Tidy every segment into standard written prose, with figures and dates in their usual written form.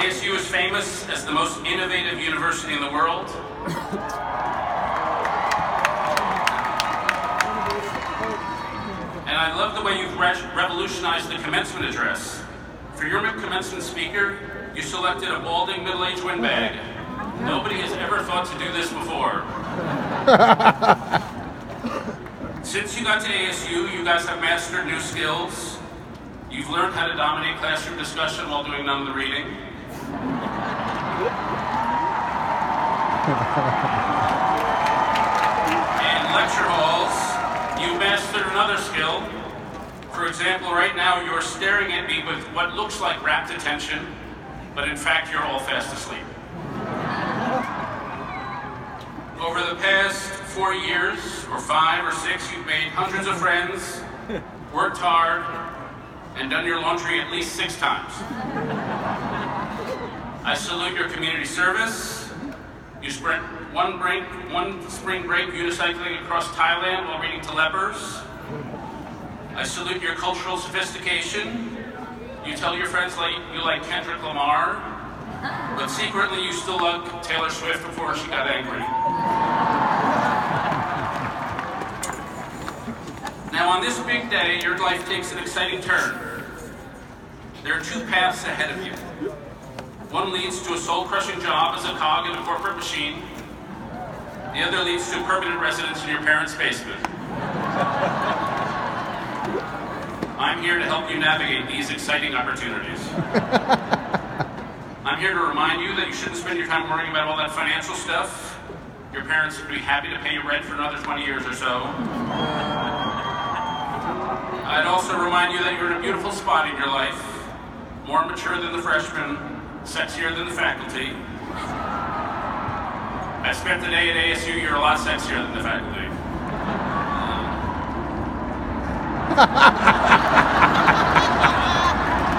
ASU is famous as the most innovative university in the world. And I love the way you've revolutionized the commencement address. For your commencement speaker, you selected a balding middle-aged windbag. Nobody has ever thought to do this before. Since you got to ASU, you guys have mastered new skills. You've learned how to dominate classroom discussion while doing none of the reading. In lecture halls, you've mastered another skill. For example, right now you're staring at me with what looks like rapt attention, but in fact you're all fast asleep. Over the past 4 years, or 5 or 6, you've made hundreds of friends, worked hard, and done your laundry at least 6 times. I salute your community service. You spent one spring break unicycling across Thailand while reading to lepers. I salute your cultural sophistication. You tell your friends you like Kendrick Lamar, but secretly you still loved Taylor Swift before she got angry. Now on this big day, your life takes an exciting turn. There are 2 paths ahead of you. One leads to a soul-crushing job as a cog in a corporate machine. The other leads to permanent residence in your parents' basement. I'm here to help you navigate these exciting opportunities. I'm here to remind you that you shouldn't spend your time worrying about all that financial stuff. Your parents would be happy to pay you rent for another 20 years or so. I'd also remind you that you're in a beautiful spot in your life, more mature than the freshmen, sexier than the faculty. I spent the day at ASU, you're a lot sexier than the faculty.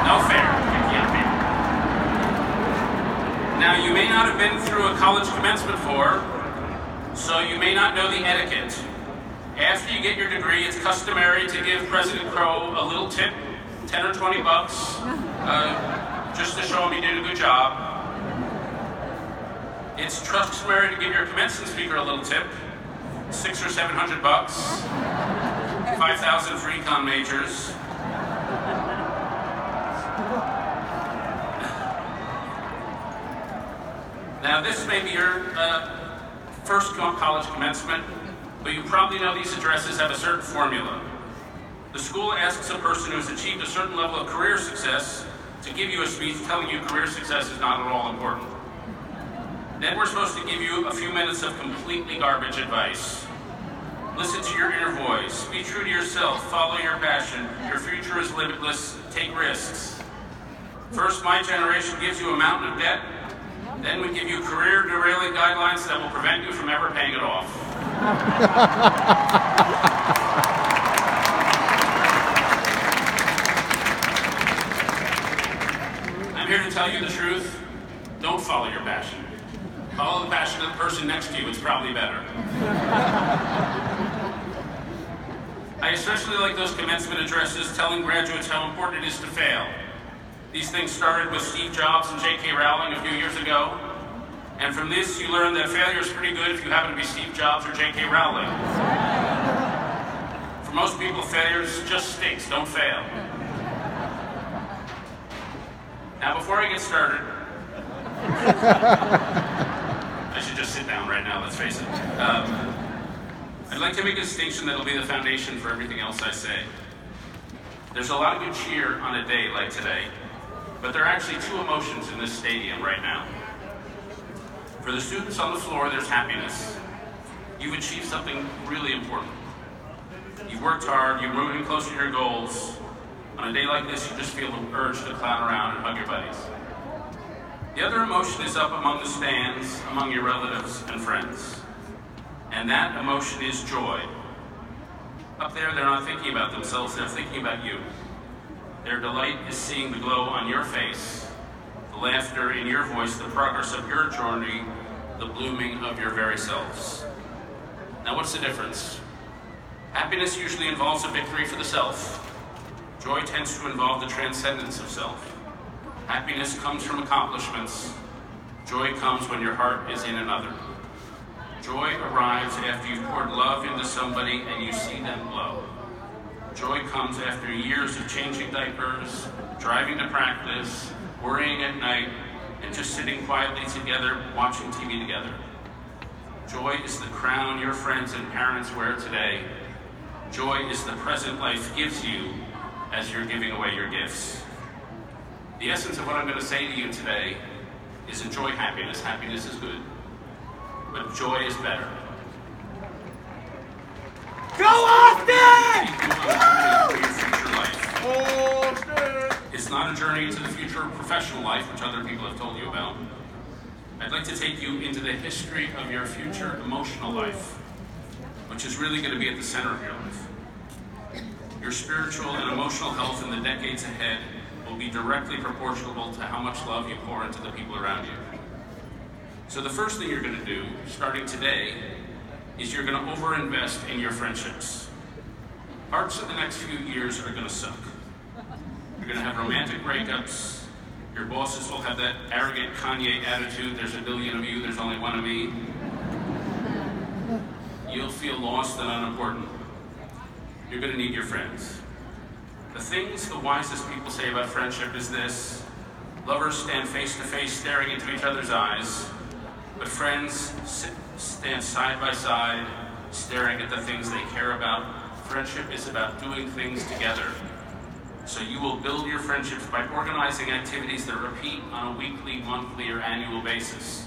No fair. You can't be. Now, you may not have been through a college commencement before, so you may not know the etiquette. After you get your degree, it's customary to give President Crow a little tip, 10 or 20 bucks, just to show him you did a good job. It's customary to give your commencement speaker a little tip, 600 or 700 bucks, 5,000 for econ majors. Now this may be your first college commencement, but you probably know these addresses have a certain formula. The school asks a person who has achieved a certain level of career success to give you a speech telling you career success is not at all important. Then we're supposed to give you a few minutes of completely garbage advice. Listen to your inner voice. Be true to yourself. Follow your passion. Your future is limitless. Take risks. First, my generation gives you a mountain of debt. Then we give you career derailing guidelines that will prevent you from ever paying it off. I'm here to tell you the truth. Don't follow your passion. Follow the passion of the person next to you. It's probably better. I especially like those commencement addresses telling graduates how important it is to fail. These things started with Steve Jobs and J.K. Rowling a few years ago. And from this, you learn that failure is pretty good if you happen to be Steve Jobs or J.K. Rowling. For most people, failure just stinks. Don't fail. Now, before I get started, I should just sit down right now, let's face it. I'd like to make a distinction that will be the foundation for everything else I say. There's a lot of good cheer on a day like today, but there are actually 2 emotions in this stadium right now. For the students on the floor, there's happiness. You've achieved something really important. You've worked hard, you're moving closer to your goals. On a day like this, you just feel the urge to clown around and hug your buddies. The other emotion is up among the stands, among your relatives and friends. And that emotion is joy. Up there, they're not thinking about themselves, they're thinking about you. Their delight is seeing the glow on your face, the laughter in your voice, the progress of your journey, the blooming of your very selves. Now, what's the difference? Happiness usually involves a victory for the self. Joy tends to involve the transcendence of self. Happiness comes from accomplishments. Joy comes when your heart is in another. Joy arrives after you've poured love into somebody and you see them glow. Joy comes after years of changing diapers, driving to practice, worrying at night, and just sitting quietly together, watching TV together. Joy is the crown your friends and parents wear today. Joy is the present life gives you as you're giving away your gifts. The essence of what I'm going to say to you today is enjoy happiness. Happiness is good, but joy is better. Go Austin! It's not a journey into the future of professional life, which other people have told you about. I'd like to take you into the history of your future emotional life, which is really going to be at the center of your life. Your spiritual and emotional health in the decades ahead will be directly proportional to how much love you pour into the people around you. So the first thing you're going to do, starting today, is you're going to overinvest in your friendships. Parts of the next few years are going to suck. You're going to have romantic breakups. Your bosses will have that arrogant Kanye attitude, there's a billion of you, there's only one of me. You'll feel lost and unimportant. You're going to need your friends. The things the wisest people say about friendship is this: lovers stand face to face staring into each other's eyes, but friends stand side by side staring at the things they care about. Friendship is about doing things together. So you will build your friendships by organizing activities that repeat on a weekly, monthly, or annual basis.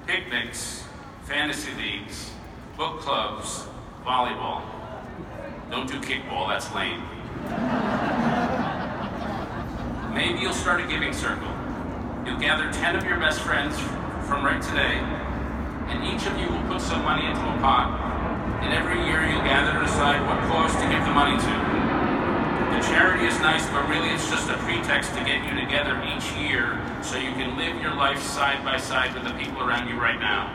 Picnics, fantasy leagues, book clubs, volleyball. Don't do kickball, that's lame. Maybe you'll start a giving circle. You'll gather 10 of your best friends from right today, and each of you will put some money into a pot, and every year you'll gather to decide what cause to give the money to. The charity is nice, but really it's just a pretext to get you together each year so you can live your life side by side with the people around you right now.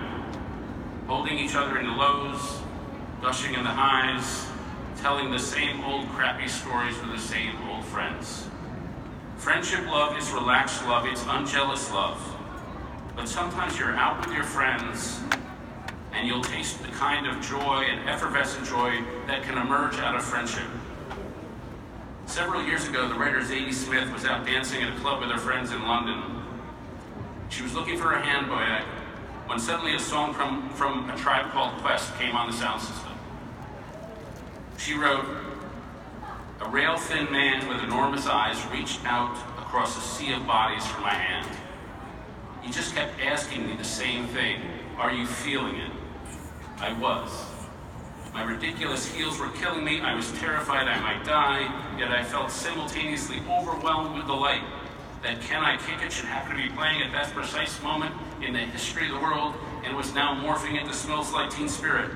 Holding each other in the lows, gushing in the highs, telling the same old crappy stories with the same old friends. Friendship love is relaxed love, it's unjealous love. But sometimes you're out with your friends and you'll taste the kind of joy and effervescent joy that can emerge out of friendship. Several years ago, the writer Zadie Smith was out dancing at a club with her friends in London. She was looking for a hand bag when suddenly a song from A Tribe Called Quest came on the sound system. She wrote, "A rail-thin man with enormous eyes reached out across a sea of bodies for my hand. He just kept asking me the same thing, are you feeling it? I was. My ridiculous heels were killing me. I was terrified I might die, yet I felt simultaneously overwhelmed with delight that Can I Kick It should happen to be playing at that precise moment in the history of the world and was now morphing into Smells Like Teen Spirit.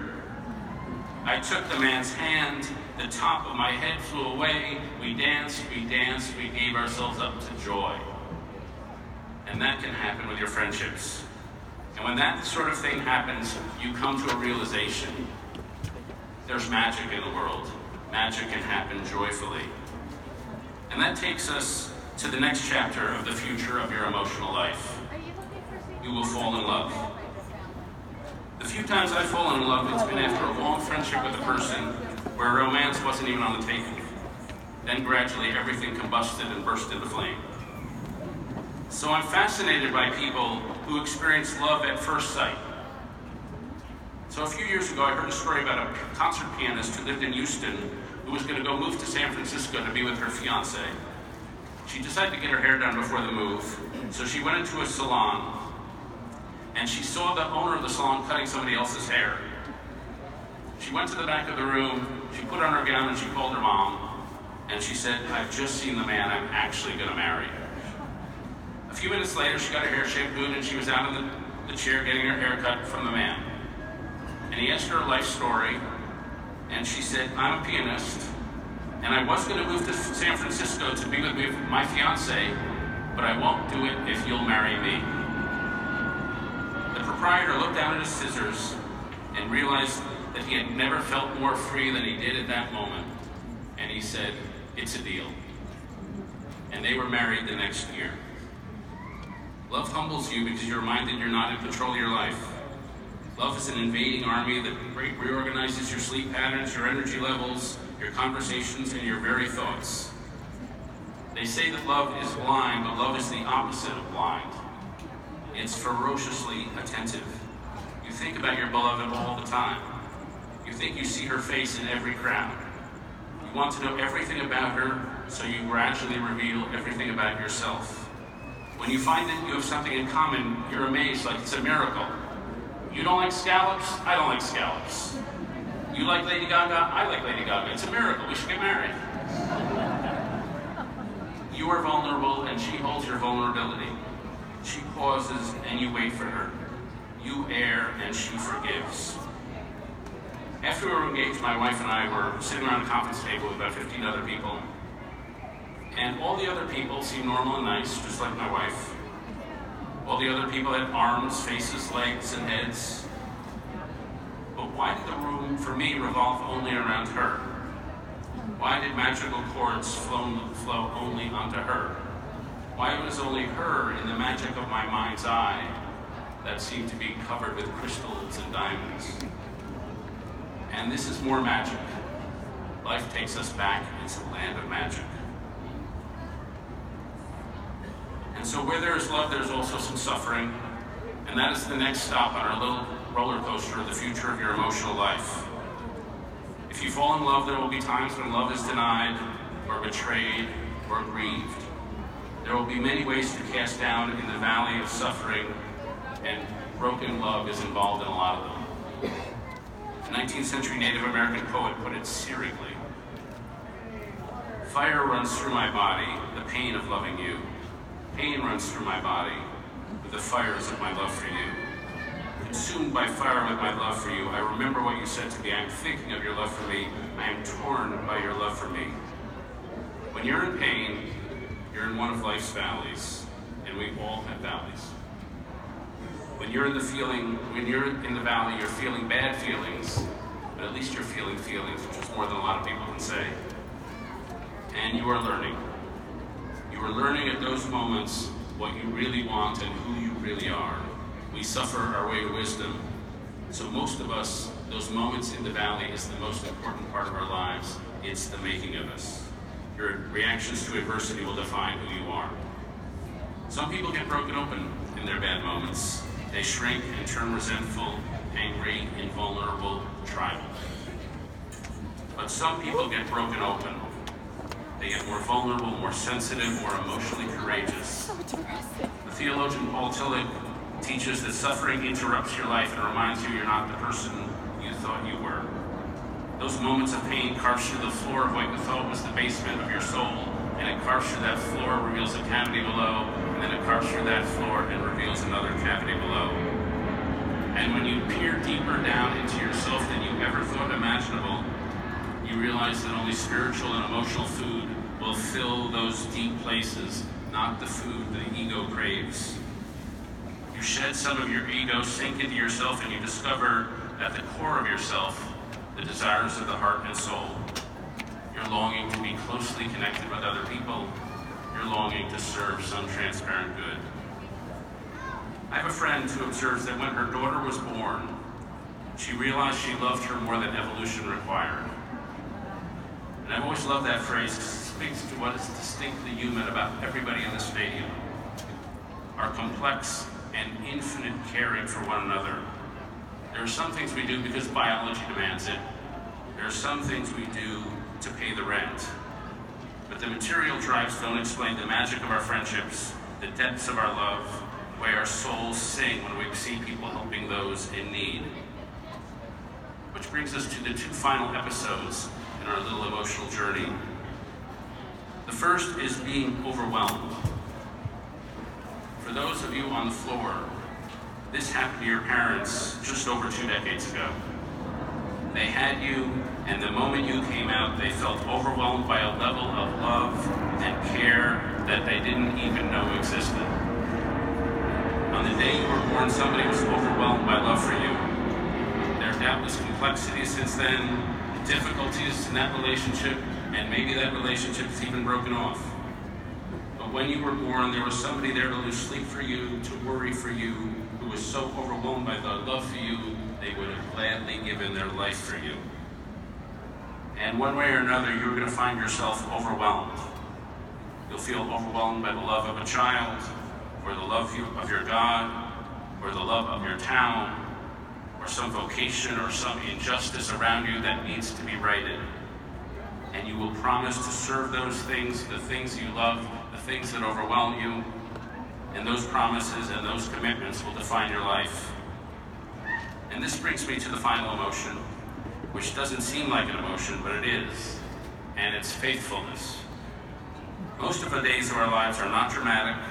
I took the man's hand, the top of my head flew away, we danced, we gave ourselves up to joy." And that can happen with your friendships. And when that sort of thing happens, you come to a realization. There's magic in the world. Magic can happen joyfully. And that takes us to the next chapter of the future of your emotional life. You will fall in love. The few times I've fallen in love, it's been after a long friendship with a person where romance wasn't even on the table. Then gradually everything combusted and burst into flame. So I'm fascinated by people who experience love at first sight. So a few years ago, I heard a story about a concert pianist who lived in Houston who was going to go move to San Francisco to be with her fiance. She decided to get her hair done before the move, so she went into a salon, and she saw the owner of the salon cutting somebody else's hair. She went to the back of the room, she put on her gown, and she called her mom, and she said, "I've just seen the man I'm actually going to marry." A few minutes later, she got her hair shampooed, and she was out in the chair getting her hair cut from the man. And he asked her a life story, and she said, "I'm a pianist, and I was going to move to San Francisco to be with my fiance, but I won't do it if you'll marry me." The proprietor looked down at his scissors and realized that he had never felt more free than he did at that moment, and he said, "It's a deal." And they were married the next year. Love humbles you because you're reminded you're not in control of your life. Love is an invading army that reorganizes your sleep patterns, your energy levels, your conversations, and your very thoughts. They say that love is blind, but love is the opposite of blind. It's ferociously attentive. You think about your beloved all the time. You think you see her face in every crowd. You want to know everything about her, so you gradually reveal everything about yourself. When you find that you have something in common, you're amazed like it's a miracle. You don't like scallops? I don't like scallops. You like Lady Gaga? I like Lady Gaga. It's a miracle. We should get married. You are vulnerable and she holds your vulnerability. She pauses and you wait for her. You err and she forgives. After we were engaged, my wife and I were sitting around a conference table with about 15 other people. And all the other people seemed normal and nice, just like my wife. All the other people had arms, faces, legs, and heads. But why did the room, for me, revolve only around her? Why did magical chords flow only onto her? Why was only her in the magic of my mind's eye that seemed to be covered with crystals and diamonds? And this is more magic. Life takes us back into the land of magic. And so where there is love, there's also some suffering. And that is the next stop on our little roller coaster of the future of your emotional life. If you fall in love, there will be times when love is denied, or betrayed, or grieved. There will be many ways to cast down in the valley of suffering, and broken love is involved in a lot of them. The 19th century Native American poet put it searingly. Fire runs through my body, the pain of loving you. Pain runs through my body with the fires of my love for you. Consumed by fire with my love for you, I remember what you said to me. I am thinking of your love for me. I am torn by your love for me. When you're in pain, you're in one of life's valleys, and we all have valleys. When you're in the valley, you're feeling bad feelings, but at least you're feeling feelings, which is more than a lot of people can say. And you are learning. You are learning at those moments what you really want and who you really are. We suffer our way to wisdom. So most of us, those moments in the valley is the most important part of our lives. It's the making of us. Your reactions to adversity will define who you are. Some people get broken open in their bad moments. They shrink and turn resentful, angry, invulnerable, tribal. But some people get broken open. They get more vulnerable, more sensitive, more emotionally courageous. So depressing. The theologian Paul Tillich teaches that suffering interrupts your life and reminds you you're not the person you thought you were. Those moments of pain carve through the floor of what you thought was the basement of your soul, and it carves through that floor, reveals a cavity below, and then it carves through that floor and reveals another cavity below. And when you peer deeper down into yourself than you ever thought imaginable, you realize that only spiritual and emotional food will fill those deep places, not the food the ego craves. You shed some of your ego, sink into yourself, and you discover at the core of yourself the desires of the heart and soul. You're longing to be closely connected with other people. You're longing to serve some transparent good. I have a friend who observes that when her daughter was born, she realized she loved her more than evolution required. And I've always loved that phrase because it speaks to what is distinctly human about everybody in the stadium. Our complex and infinite caring for one another. There are some things we do because biology demands it. There are some things we do to pay the rent. But the material drives don't explain the magic of our friendships, the depths of our love, the way our souls sing when we see people helping those in need. Which brings us to the two final episodes in our little emotional journey. The first is being overwhelmed. For those of you on the floor, this happened to your parents just over 2 decades ago. They had you, and the moment you came out, they felt overwhelmed by a level of love and care that they didn't even know existed. On the day you were born, somebody was overwhelmed by love for you. There are doubtless complexities since then, difficulties in that relationship, and maybe that relationship is even broken off. But But when you were born, there was somebody there to lose sleep for you, to worry for you, who was so overwhelmed by the love for you, they would have gladly given their life for you. And one way or another, you're going to find yourself overwhelmed. You'll feel overwhelmed by the love of a child, or the love of your God, or the love of your town, or some vocation or some injustice around you that needs to be righted. And you will promise to serve those things, the things you love, the things that overwhelm you, and those promises and those commitments will define your life. And this brings me to the final emotion, which doesn't seem like an emotion, but it is, and it's faithfulness. Most of the days of our lives are not dramatic,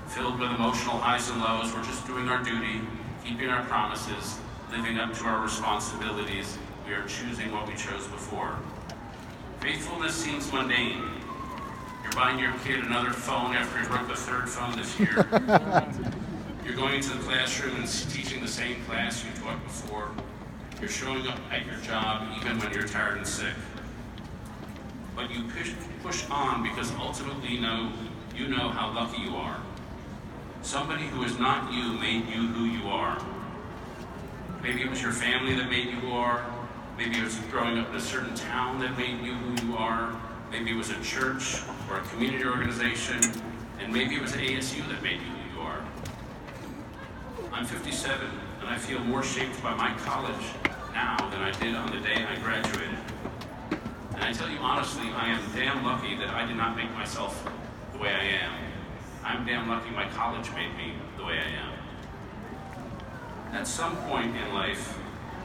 filled with emotional highs and lows. We're just doing our duty, keeping our promises, living up to our responsibilities. We are choosing what we chose before. Faithfulness seems mundane. You're buying your kid another phone after he broke the third phone this year. You're going into the classroom and teaching the same class you taught before. You're showing up at your job even when you're tired and sick. But you push on because ultimately you know how lucky you are. Somebody who is not you made you who you are. Maybe it was your family that made you who you are. Maybe it was growing up in a certain town that made you who you are. Maybe it was a church or a community organization. And maybe it was ASU that made you who you are. I'm 57, and I feel more shaped by my college now than I did on the day I graduated. And I tell you honestly, I am damn lucky that I did not make myself the way I am. I'm damn lucky my college made me the way I am. At some point in life,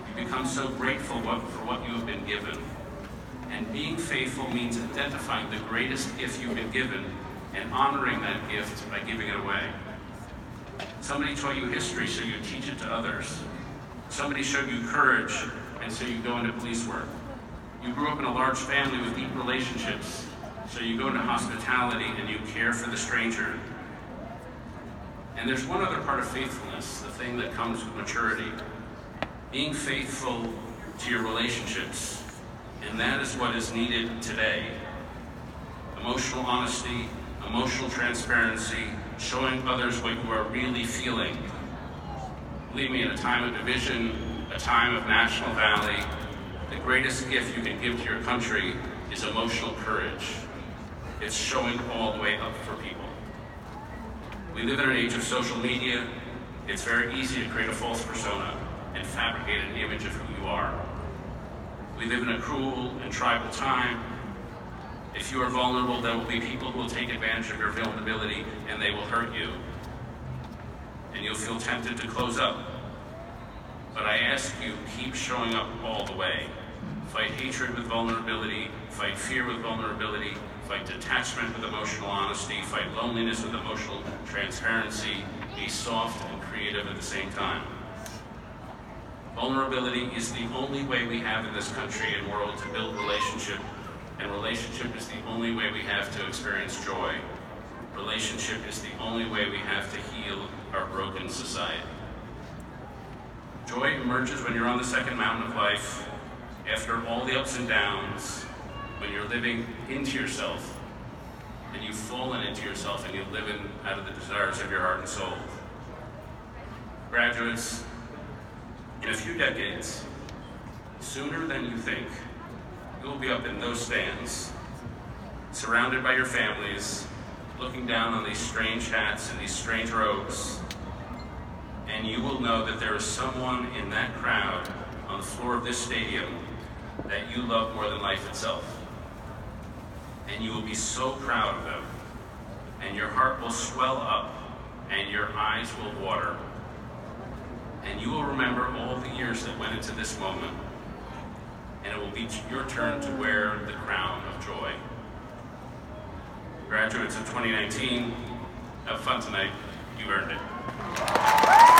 you become so grateful for what you have been given. And being faithful means identifying the greatest gift you've been given and honoring that gift by giving it away. Somebody taught you history, so you teach it to others. Somebody showed you courage, and so you go into police work. You grew up in a large family with deep relationships, so you go into hospitality and you care for the stranger. And there's one other part of faithfulness, the thing that comes with maturity. Being faithful to your relationships. And that is what is needed today. Emotional honesty, emotional transparency, showing others what you are really feeling. Believe me, in a time of division, a time of national valley, the greatest gift you can give to your country is emotional courage. It's showing all the way up for people. We live in an age of social media. It's very easy to create a false persona and fabricate an image of who you are. We live in a cruel and tribal time. If you are vulnerable, there will be people who will take advantage of your vulnerability and they will hurt you. And you'll feel tempted to close up. But I ask you, keep showing up all the way. Fight hatred with vulnerability, fight fear with vulnerability, fight detachment with emotional honesty, fight loneliness with emotional transparency, be soft and creative at the same time. Vulnerability is the only way we have in this country and world to build relationship, and relationship is the only way we have to experience joy. Relationship is the only way we have to heal our broken society. Joy emerges when you're on the second mountain of life, after all the ups and downs, when you're living into yourself, and you've fallen into yourself, and you're living out of the desires of your heart and soul. Graduates, in a few decades, sooner than you think, you will be up in those stands, surrounded by your families, looking down on these strange hats and these strange robes, and you will know that there is someone in that crowd on the floor of this stadium that you love more than life itself. And you will be so proud of them, and your heart will swell up, and your eyes will water. And you will remember all the years that went into this moment, and it will be your turn to wear the crown of joy. Graduates of 2019, have fun tonight. You earned it.